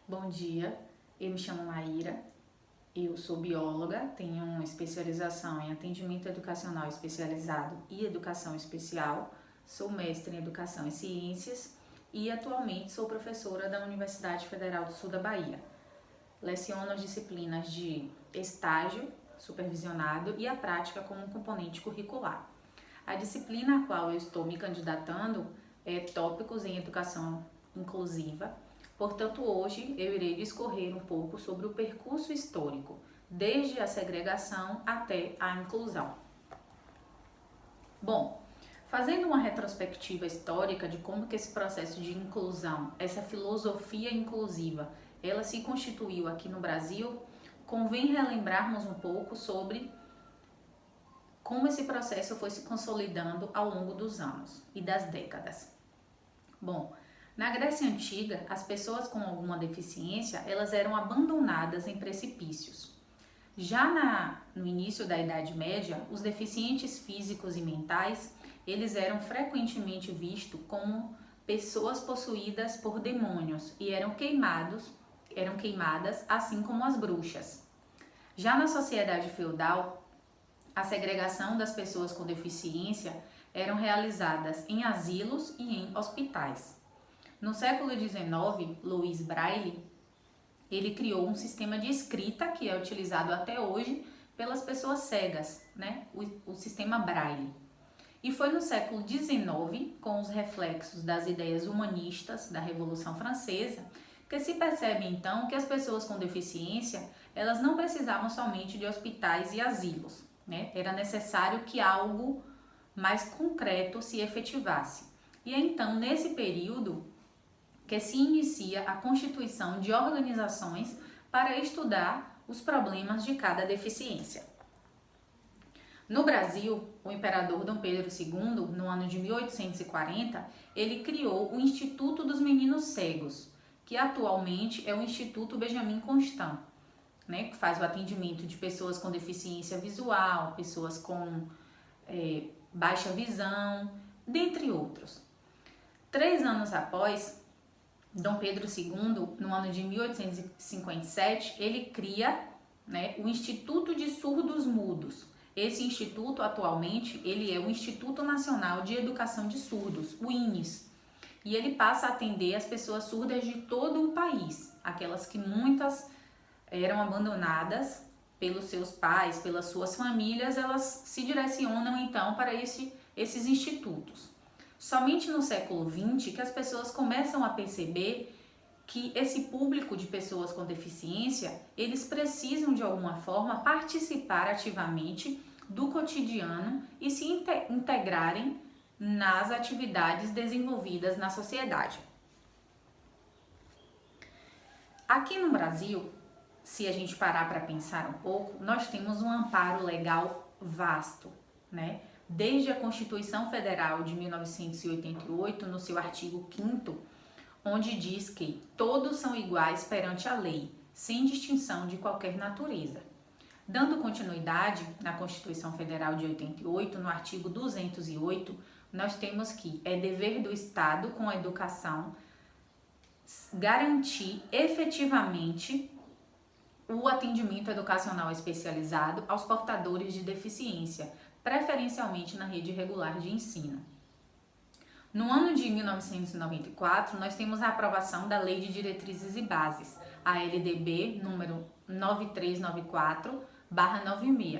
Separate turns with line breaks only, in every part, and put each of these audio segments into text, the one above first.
Bom dia, eu me chamo Maíra, eu sou bióloga, tenho uma especialização em atendimento educacional especializado e educação especial, sou mestre em educação e ciências e atualmente sou professora da Universidade Federal do Sul da Bahia. Leciono as disciplinas de estágio supervisionado e a prática como componente curricular. A disciplina a qual eu estou me candidatando é Tópicos em Educação Inclusiva. Portanto, hoje eu irei discorrer um pouco sobre o percurso histórico, desde a segregação até a inclusão. Bom, fazendo uma retrospectiva histórica de como que esse processo de inclusão, essa filosofia inclusiva, ela se constituiu aqui no Brasil, convém relembrarmos um pouco sobre como esse processo foi se consolidando ao longo dos anos e das décadas. Bom, na Grécia Antiga, as pessoas com alguma deficiência, elas eram abandonadas em precipícios. Já no início da Idade Média, os deficientes físicos e mentais, eles eram frequentemente vistos como pessoas possuídas por demônios e eram queimadas assim como as bruxas. Já na sociedade feudal, a segregação das pessoas com deficiência eram realizadas em asilos e em hospitais. No século XIX, Louis Braille, ele criou um sistema de escrita que é utilizado até hoje pelas pessoas cegas, né? O sistema Braille. E foi no século XIX, com os reflexos das ideias humanistas da Revolução Francesa, que se percebe então que as pessoas com deficiência, elas não precisavam somente de hospitais e asilos, né? Era necessário que algo mais concreto se efetivasse. E é então, nesse período, que se inicia a constituição de organizações para estudar os problemas de cada deficiência. No Brasil, o imperador Dom Pedro II, no ano de 1840, ele criou o Instituto dos Meninos Cegos, que atualmente é o Instituto Benjamin Constant, né, que faz o atendimento de pessoas com deficiência visual, pessoas com baixa visão, dentre outros. 3 anos após, Dom Pedro II, no ano de 1857, ele cria, né, o Instituto de Surdos Mudos. Esse instituto, atualmente, ele é o Instituto Nacional de Educação de Surdos, o INES. E ele passa a atender as pessoas surdas de todo o país, aquelas que muitas eram abandonadas pelos seus pais, pelas suas famílias, elas se direcionam então para esses institutos. Somente no século XX que as pessoas começam a perceber que esse público de pessoas com deficiência, eles precisam de alguma forma participar ativamente do cotidiano e se integrarem nas atividades desenvolvidas na sociedade. Aqui no Brasil, se a gente parar para pensar um pouco, nós temos um amparo legal vasto, né? Desde a Constituição Federal de 1988, no seu artigo 5º, onde diz que todos são iguais perante a lei, sem distinção de qualquer natureza. Dando continuidade na Constituição Federal de 88, no artigo 208, nós temos que é dever do Estado com a educação garantir efetivamente o atendimento educacional especializado aos portadores de deficiência, preferencialmente na rede regular de ensino. No ano de 1994, nós temos a aprovação da Lei de Diretrizes e Bases, a LDB número 9394/96,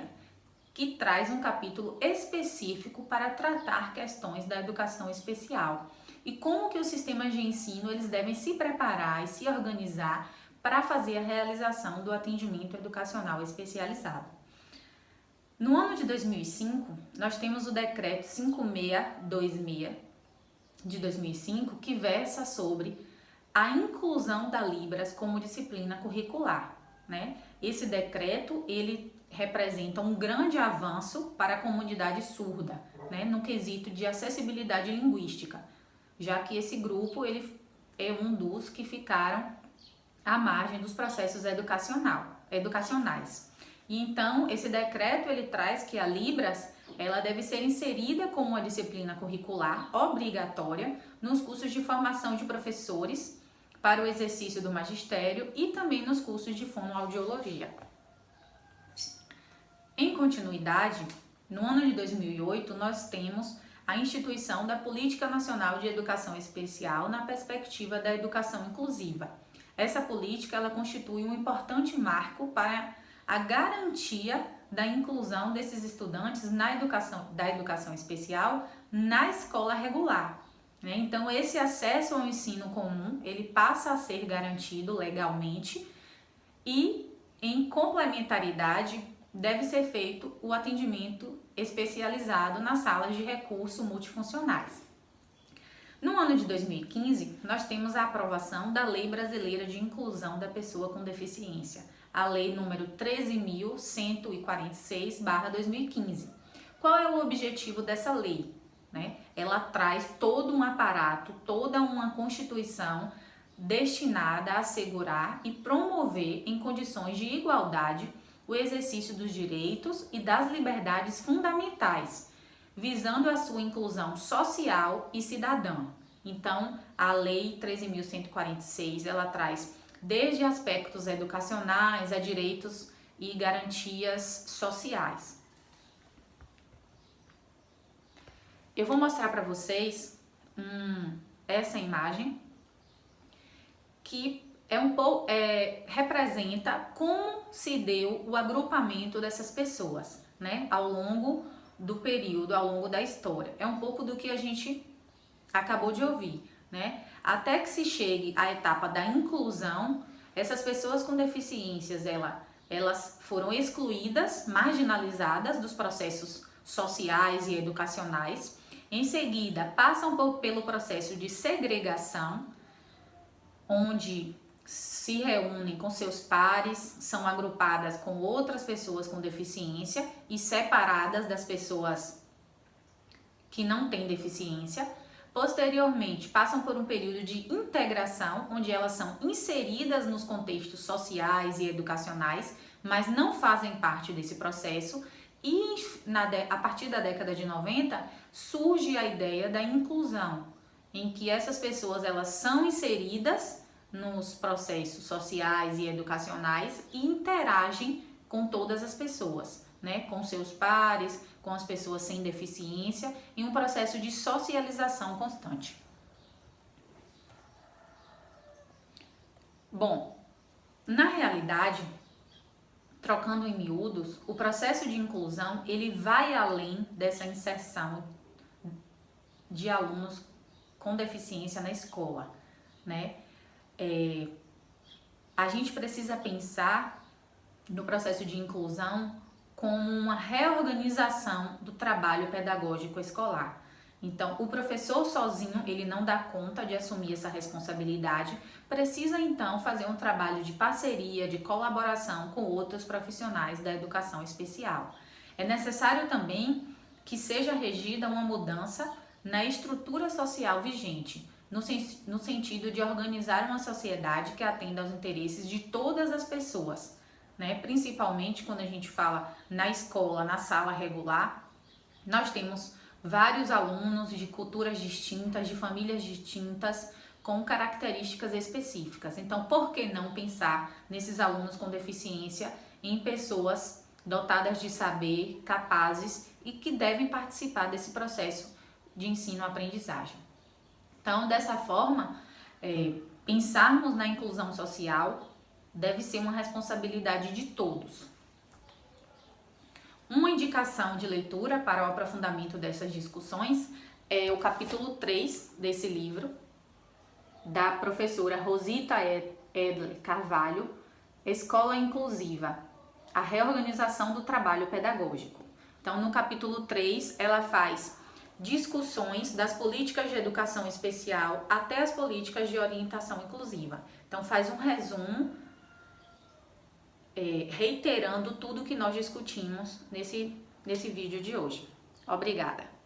que traz um capítulo específico para tratar questões da educação especial e como que os sistemas de ensino eles devem se preparar e se organizar para fazer a realização do atendimento educacional especializado. No ano de 2005, nós temos o Decreto 5626 de 2005, que versa sobre a inclusão da Libras como disciplina curricular, né? Esse decreto, ele representa um grande avanço para a comunidade surda, né? No quesito de acessibilidade linguística, já que esse grupo, ele é um dos que ficaram à margem dos processos educacionais. E então, esse decreto, ele traz que a Libras, ela deve ser inserida como uma disciplina curricular obrigatória nos cursos de formação de professores para o exercício do magistério e também nos cursos de fonoaudiologia. Em continuidade, no ano de 2008, nós temos a instituição da Política Nacional de Educação Especial na perspectiva da educação inclusiva. Essa política ela constitui um importante marco para a garantia da inclusão desses estudantes da educação especial na escola regular. Então, esse acesso ao ensino comum, ele passa a ser garantido legalmente e, em complementaridade, deve ser feito o atendimento especializado nas salas de recurso multifuncionais. No ano de 2015, nós temos a aprovação da Lei Brasileira de Inclusão da Pessoa com Deficiência, a Lei número 13.146/2015. Qual é o objetivo dessa lei? Ela traz todo um aparato, toda uma constituição destinada a assegurar e promover em condições de igualdade o exercício dos direitos e das liberdades fundamentais, visando a sua inclusão social e cidadã. Então, a Lei 13.146, ela traz desde aspectos educacionais a direitos e garantias sociais. Eu vou mostrar para vocês essa imagem que representa como se deu o agrupamento dessas pessoas, ao longo do período, ao longo da história. É um pouco do que a gente acabou de ouvir, Até que se chegue à etapa da inclusão, essas pessoas com deficiências, elas foram excluídas, marginalizadas dos processos sociais e educacionais. Em seguida, passam pelo processo de segregação, onde se reúnem com seus pares, são agrupadas com outras pessoas com deficiência e separadas das pessoas que não têm deficiência. Posteriormente, passam por um período de integração, onde elas são inseridas nos contextos sociais e educacionais, mas não fazem parte desse processo. E a partir da década de 90, surge a ideia da inclusão, em que essas pessoas elas são inseridas nos processos sociais e educacionais e interagem com todas as pessoas, com seus pares, com as pessoas sem deficiência, em um processo de socialização constante. Bom, na realidade, trocando em miúdos, o processo de inclusão ele vai além dessa inserção de alunos com deficiência na escola, A gente precisa pensar no processo de inclusão como uma reorganização do trabalho pedagógico escolar. Então, o professor sozinho, ele não dá conta de assumir essa responsabilidade, precisa então fazer um trabalho de parceria, de colaboração com outros profissionais da educação especial. É necessário também que seja regida uma mudança na estrutura social vigente, no sentido de organizar uma sociedade que atenda aos interesses de todas as pessoas, Principalmente quando a gente fala na escola, na sala regular, nós temos vários alunos de culturas distintas, de famílias distintas, com características específicas. Então, por que não pensar nesses alunos com deficiência em pessoas dotadas de saber, capazes e que devem participar desse processo de ensino-aprendizagem? Então, dessa forma, pensarmos na inclusão social deve ser uma responsabilidade de todos. Uma indicação de leitura para o aprofundamento dessas discussões é o capítulo 3 desse livro, da professora Rosita Edler Carvalho, Escola Inclusiva, a reorganização do trabalho pedagógico. Então, no capítulo 3, ela faz discussões das políticas de educação especial até as políticas de orientação inclusiva. Então, faz um resumo reiterando tudo que nós discutimos nesse vídeo de hoje. Obrigada!